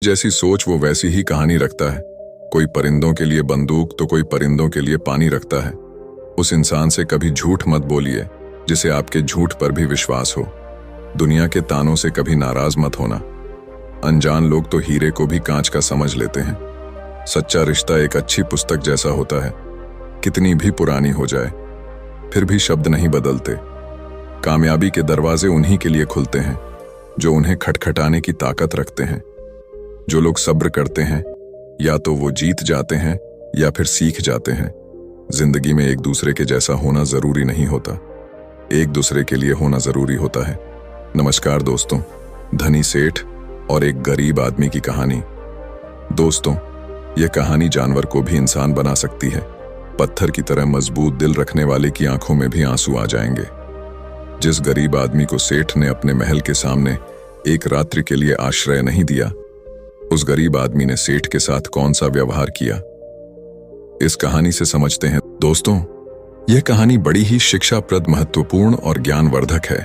जैसी सोच वो वैसी ही कहानी रखता है। कोई परिंदों के लिए बंदूक तो कोई परिंदों के लिए पानी रखता है। उस इंसान से कभी झूठ मत बोलिए जिसे आपके झूठ पर भी विश्वास हो। दुनिया के तानों से कभी नाराज मत होना। अनजान लोग तो हीरे को भी कांच का समझ लेते हैं। सच्चा रिश्ता एक अच्छी पुस्तक जैसा होता है, कितनी भी पुरानी हो जाए फिर भी शब्द नहीं बदलते। कामयाबी के दरवाजे उन्हीं के लिए खुलते हैं जो उन्हें खटखटाने की ताकत रखते हैं। जो लोग सब्र करते हैं या तो वो जीत जाते हैं या फिर सीख जाते हैं। जिंदगी में एक दूसरे के जैसा होना जरूरी नहीं होता, एक दूसरे के लिए होना जरूरी होता है। नमस्कार दोस्तों, धनी सेठ और एक गरीब आदमी की कहानी। दोस्तों, यह कहानी जानवर को भी इंसान बना सकती है। पत्थर की तरह मजबूत दिल रखने वाले की आंखों में भी आंसू आ जाएंगे। जिस गरीब आदमी को सेठ ने अपने महल के सामने एक रात्रि के लिए आश्रय नहीं दिया, उस गरीब आदमी ने सेठ के साथ कौन सा व्यवहार किया, इस कहानी से समझते हैं। दोस्तों, यह कहानी बड़ी ही शिक्षाप्रद, महत्वपूर्ण और ज्ञानवर्धक है।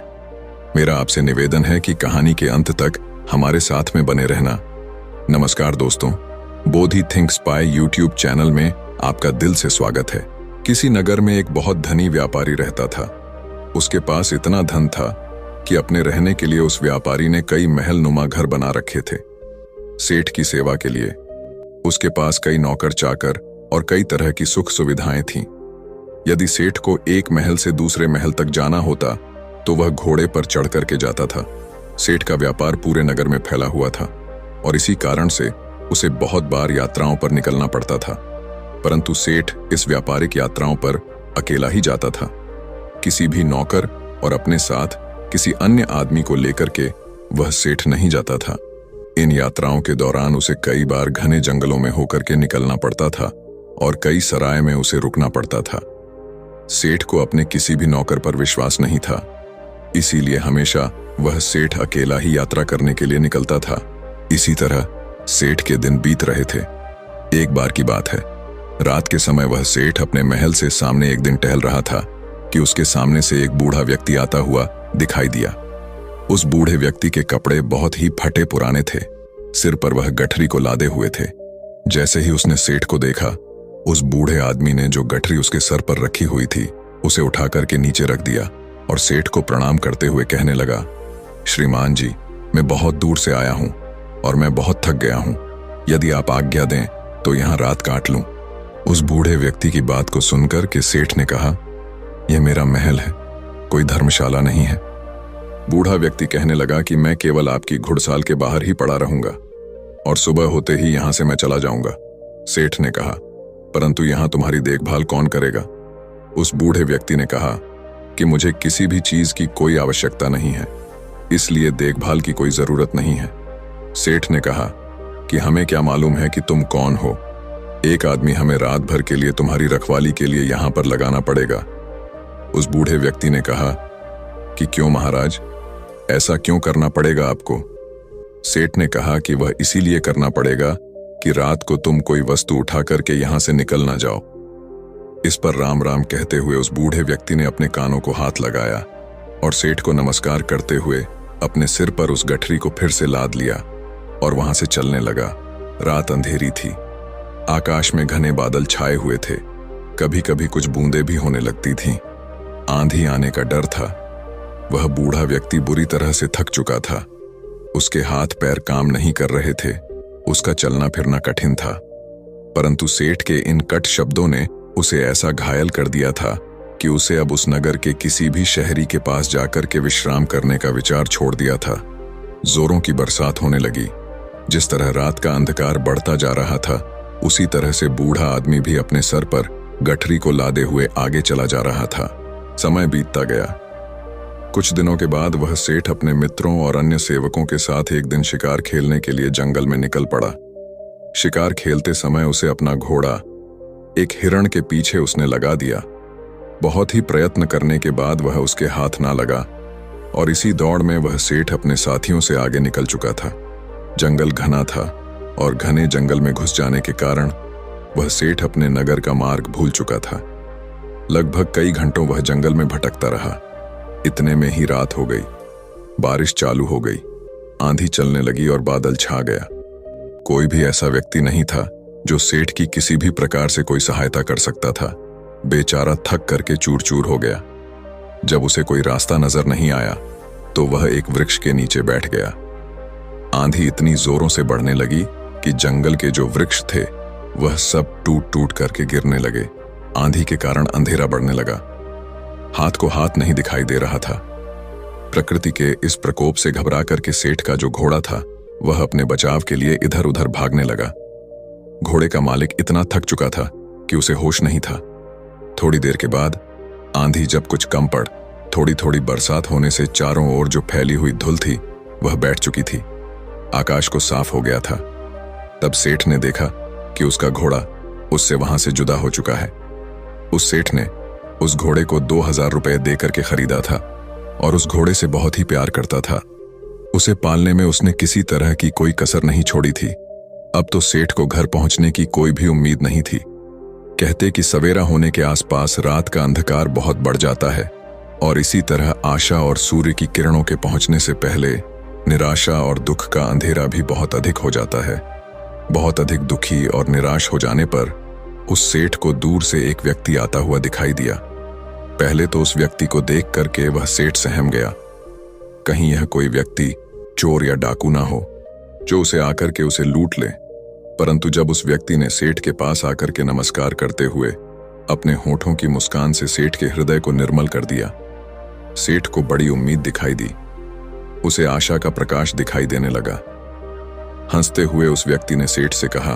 मेरा आपसे निवेदन है कि कहानी के अंत तक हमारे साथ में बने रहना। नमस्कार दोस्तों, बोधि थिंक्स पाय यूट्यूब चैनल में आपका दिल से स्वागत है। किसी नगर में एक बहुत धनी व्यापारी रहता था। उसके पास इतना धन था कि अपने रहने के लिए उस व्यापारी ने कई महल नुमा घर बना रखे थे। सेठ की सेवा के लिए उसके पास कई नौकर चाकर और कई तरह की सुख सुविधाएं थीं। यदि सेठ को एक महल से दूसरे महल तक जाना होता तो वह घोड़े पर चढ़ करके जाता था। सेठ का व्यापार पूरे नगर में फैला हुआ था और इसी कारण से उसे बहुत बार यात्राओं पर निकलना पड़ता था। परंतु सेठ इस व्यापारिक यात्राओं पर अकेला ही जाता था। किसी भी नौकर और अपने साथ किसी अन्य आदमी को लेकर के वह सेठ नहीं जाता था। इन यात्राओं के दौरान उसे कई बार घने जंगलों में होकर के निकलना पड़ता था और कई सराय में उसे रुकना पड़ता था। सेठ को अपने किसी भी नौकर पर विश्वास नहीं था, इसीलिए हमेशा वह सेठ अकेला ही यात्रा करने के लिए निकलता था। इसी तरह सेठ के दिन बीत रहे थे। एक बार की बात है, रात के समय वह सेठ अपने महल से सामने एक दिन टहल रहा था कि उसके सामने से एक बूढ़ा व्यक्ति आता हुआ दिखाई दिया। उस बूढ़े व्यक्ति के कपड़े बहुत ही फटे पुराने थे। सिर पर वह गठरी को लादे हुए थे। जैसे ही उसने सेठ को देखा, उस बूढ़े आदमी ने जो गठरी उसके सर पर रखी हुई थी उसे उठा करके नीचे रख दिया और सेठ को प्रणाम करते हुए कहने लगा, श्रीमान जी, मैं बहुत दूर से आया हूं और मैं बहुत थक गया हूं। यदि आप आज्ञा दें तो यहां रात काट लूं। उस बूढ़े व्यक्ति की बात को सुनकर के सेठ ने कहा, यह मेरा महल है, कोई धर्मशाला नहीं है। बूढ़ा व्यक्ति कहने लगा कि मैं केवल आपकी घुड़साल के बाहर ही पड़ा रहूंगा और सुबह होते ही यहां से मैं चला जाऊंगा। सेठ ने कहा, परंतु यहां तुम्हारी देखभाल कौन करेगा? उस बूढ़े व्यक्ति ने कहा कि मुझे किसी भी चीज की कोई आवश्यकता नहीं है, इसलिए देखभाल की कोई जरूरत नहीं है। सेठ ने कहा कि हमें क्या मालूम है कि तुम कौन हो। एक आदमी हमें रात भर के लिए तुम्हारी रखवाली के लिए यहां पर लगाना पड़ेगा। उस बूढ़े व्यक्ति ने कहा कि क्यों महाराज, ऐसा क्यों करना पड़ेगा आपको? सेठ ने कहा कि वह इसीलिए करना पड़ेगा कि रात को तुम कोई वस्तु उठा करके यहां से निकल ना जाओ। इस पर राम राम कहते हुए उस बूढ़े व्यक्ति ने अपने कानों को हाथ लगाया और सेठ को नमस्कार करते हुए अपने सिर पर उस गठरी को फिर से लाद लिया और वहां से चलने लगा। रात अंधेरी थी, आकाश में घने बादल छाए हुए थे, कभी कभी कुछ बूंदें भी होने लगती थीं। आंधी आने का डर था। वह बूढ़ा व्यक्ति बुरी तरह से थक चुका था। उसके हाथ पैर काम नहीं कर रहे थे, उसका चलना फिरना कठिन था। परंतु सेठ के इन कट शब्दों ने उसे ऐसा घायल कर दिया था कि उसे अब उस नगर के किसी भी शहरी के पास जाकर के विश्राम करने का विचार छोड़ दिया था। जोरों की बरसात होने लगी। जिस तरह रात का अंधकार बढ़ता जा रहा था, उसी तरह से बूढ़ा आदमी भी अपने सर पर गठरी को लादे हुए आगे चला जा रहा था। समय बीतता गया। कुछ दिनों के बाद वह सेठ अपने मित्रों और अन्य सेवकों के साथ एक दिन शिकार खेलने के लिए जंगल में निकल पड़ा। शिकार खेलते समय उसे अपना घोड़ा एक हिरण के पीछे उसने लगा दिया। बहुत ही प्रयत्न करने के बाद वह उसके हाथ ना लगा और इसी दौड़ में वह सेठ अपने साथियों से आगे निकल चुका था। जंगल घना था और घने जंगल में घुस जाने के कारण वह सेठ अपने नगर का मार्ग भूल चुका था। लगभग कई घंटों वह जंगल में भटकता रहा। इतने में ही रात हो गई। बारिश चालू हो गई, आंधी चलने लगी और बादल छा गया। कोई भी ऐसा व्यक्ति नहीं था जो सेठ की किसी भी प्रकार से कोई सहायता कर सकता था। बेचारा थक करके चूर चूर हो गया। जब उसे कोई रास्ता नजर नहीं आया तो वह एक वृक्ष के नीचे बैठ गया। आंधी इतनी जोरों से बढ़ने लगी कि जंगल के जो वृक्ष थे वह सब टूट टूट करके गिरने लगे। आंधी के कारण अंधेरा बढ़ने लगा। हाथ को हाथ नहीं दिखाई दे रहा था। प्रकृति के इस प्रकोप से घबरा करके सेठ का जो घोड़ा था वह अपने बचाव के लिए इधर उधर भागने लगा। घोड़े का मालिक इतना थक चुका था कि उसे होश नहीं था। थोड़ी देर के बाद आंधी जब कुछ कम पड़, थोड़ी थोड़ी बरसात होने से चारों ओर जो फैली हुई धुल थी वह बैठ चुकी थी। आकाश को साफ हो गया था। तब सेठ ने देखा कि उसका घोड़ा उससे वहां से जुदा हो चुका है। उस सेठ ने उस घोड़े को 2000 रुपए देकर के खरीदा था और उस घोड़े से बहुत ही प्यार करता था। उसे पालने में उसने किसी तरह की कोई कसर नहीं छोड़ी थी। अब तो सेठ को घर पहुंचने की कोई भी उम्मीद नहीं थी। कहते कि सवेरा होने के आसपास रात का अंधकार बहुत बढ़ जाता है और इसी तरह आशा और सूर्य की किरणों के पहुंचने से पहले निराशा और दुख का अंधेरा भी बहुत अधिक हो जाता है। बहुत अधिक दुखी और निराश हो जाने पर उस सेठ को दूर से एक व्यक्ति आता हुआ दिखाई दिया। पहले तो उस व्यक्ति को देख करके वह सेठ सहम गया। कहीं यह कोई व्यक्ति चोर या डाकू ना हो जो उसे आकर के उसे लूट ले। परंतु जब उस व्यक्ति ने सेठ के पास आकर के नमस्कार करते हुए अपने होठों की मुस्कान से सेठ के हृदय को निर्मल कर दिया, सेठ को बड़ी उम्मीद दिखाई दी। उसे आशा का प्रकाश दिखाई देने लगा। हंसते हुए उस व्यक्ति ने सेठ से कहा,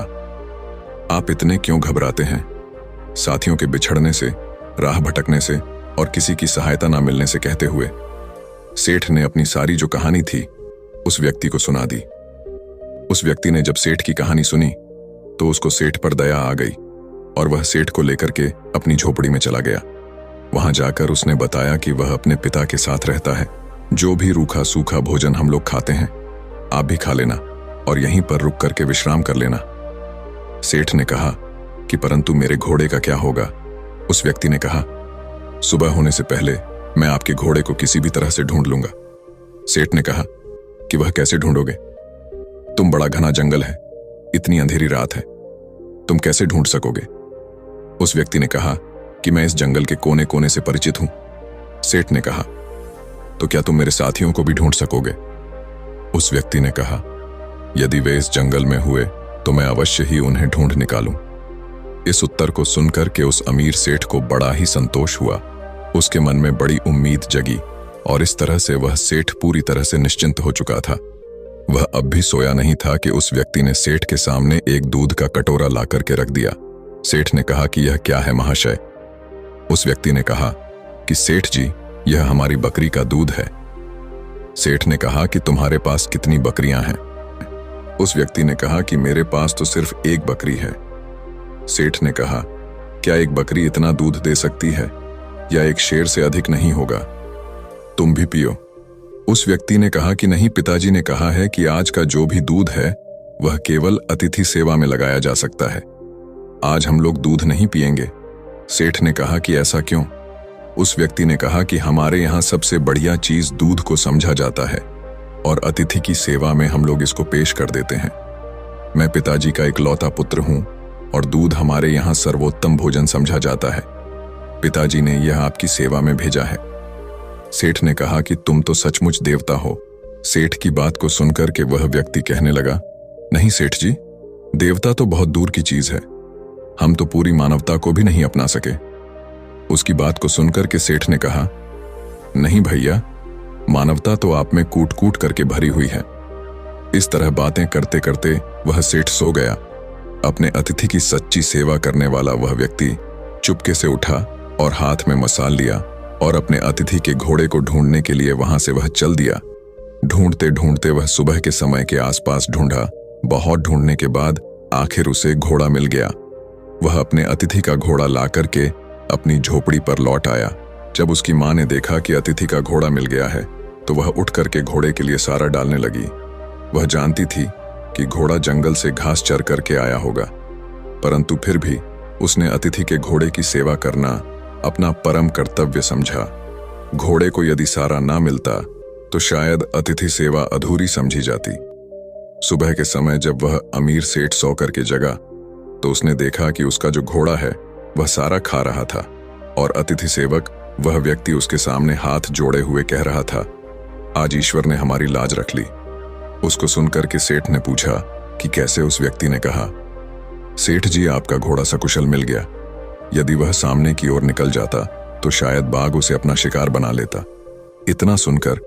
आप इतने क्यों घबराते हैं? साथियों के बिछड़ने से, राह भटकने से और किसी की सहायता ना मिलने से कहते हुए सेठ ने अपनी सारी जो कहानी थी उस व्यक्ति को सुना दी। उस व्यक्ति ने जब सेठ की कहानी सुनी तो उसको सेठ पर दया आ गई और वह सेठ को लेकर के अपनी झोपड़ी में चला गया। वहां जाकर उसने बताया कि वह अपने पिता के साथ रहता है। जो भी रूखा सूखा भोजन हम लोग खाते हैं आप भी खा लेना और यहीं पर रुक करके विश्राम कर लेना। सेठ ने कहा कि परंतु मेरे घोड़े का क्या होगा? उस व्यक्ति ने कहा, सुबह होने से पहले मैं आपके घोड़े को किसी भी तरह से ढूंढ लूंगा। सेठ ने कहा कि वह कैसे ढूंढोगे? तुम बड़ा घना जंगल है, इतनी अंधेरी रात है, तुम कैसे ढूंढ सकोगे? उस व्यक्ति ने कहा कि मैं इस जंगल के कोने कोने से परिचित हूं। सेठ ने कहा, तो क्या तुम मेरे साथियों को भी ढूंढ सकोगे? उस व्यक्ति ने कहा, यदि वे इस जंगल में हुए तो मैं अवश्य ही उन्हें ढूंढ निकालूं। इस उत्तर को सुनकर के उस अमीर सेठ को बड़ा ही संतोष हुआ। उसके मन में बड़ी उम्मीद जगी और इस तरह से वह सेठ पूरी तरह से निश्चिंत हो चुका था। वह अब भी सोया नहीं था कि उस व्यक्ति ने सेठ के सामने एक दूध का कटोरा ला करके रख दिया। सेठ ने कहा कि यह क्या है महाशय? उस व्यक्ति ने कहा कि सेठ जी, यह हमारी बकरी का दूध है। सेठ ने कहा कि तुम्हारे पास कितनी बकरियां हैं? उस व्यक्ति ने कहा कि मेरे पास तो सिर्फ एक बकरी है। सेठ ने कहा, क्या एक बकरी इतना दूध दे सकती है या एक शेर से अधिक नहीं होगा? तुम भी पियो। उस व्यक्ति ने कहा कि नहीं, पिताजी ने कहा है कि आज का जो भी दूध है वह केवल अतिथि सेवा में लगाया जा सकता है। आज हम लोग दूध नहीं पिएंगे। सेठ ने कहा कि ऐसा क्यों? उस व्यक्ति ने कहा कि हमारे यहाँ सबसे बढ़िया चीज दूध को समझा जाता है और अतिथि की सेवा में हम लोग इसको पेश कर देते हैं। मैं पिताजी का इकलौता पुत्र हूं और दूध हमारे यहाँ सर्वोत्तम भोजन समझा जाता है। पिताजी ने यह आपकी सेवा में भेजा है। सेठ ने कहा कि तुम तो सचमुच देवता हो। सेठ की बात को सुनकर के वह व्यक्ति कहने लगा, नहीं सेठ जी, देवता तो बहुत दूर की चीज है, हम तो पूरी मानवता को भी नहीं अपना सके। उसकी बात को सुनकर के सेठ ने कहा, नहीं भैया, मानवता तो आप में कूट कूट करके भरी हुई है। इस तरह बातें करते करते वह सेठ सो गया। अपने अतिथि की सच्ची सेवा करने वाला वह व्यक्ति चुपके से उठा और हाथ में मसाल लिया और अपने अतिथि के घोड़े को ढूंढने के लिए वहां से वह चल दिया। ढूंढते ढूंढते वह सुबह के समय के आसपास ढूंढा। बहुत ढूंढने के बाद आखिर उसे घोड़ा मिल गया। वह अपने अतिथि का घोड़ा ला करके अपनी झोपड़ी पर लौट आया। जब उसकी मां ने देखा कि अतिथि का घोड़ा मिल गया है तो वह उठ करके घोड़े के लिए सारा डालने लगी। वह जानती थी कि घोड़ा जंगल से घास चर करके आया होगा, परंतु फिर भी उसने अतिथि के घोड़े की सेवा करना अपना परम कर्तव्य समझा। घोड़े को यदि सारा ना मिलता तो शायद अतिथि सेवा अधूरी समझी जाती। सुबह के समय जब वह अमीर सेठ सो करके जगा तो उसने देखा कि उसका जो घोड़ा है वह सारा खा रहा था और अतिथि सेवक वह व्यक्ति उसके सामने हाथ जोड़े हुए कह रहा था, आज ईश्वर ने हमारी लाज रख ली। उसको सुनकर के सेठ ने पूछा कि कैसे। उस व्यक्ति ने कहा, सेठ जी, आपका घोड़ा सकुशल मिल गया। यदि वह सामने की ओर निकल जाता तो शायद बाघ उसे अपना शिकार बना लेता। इतना सुनकर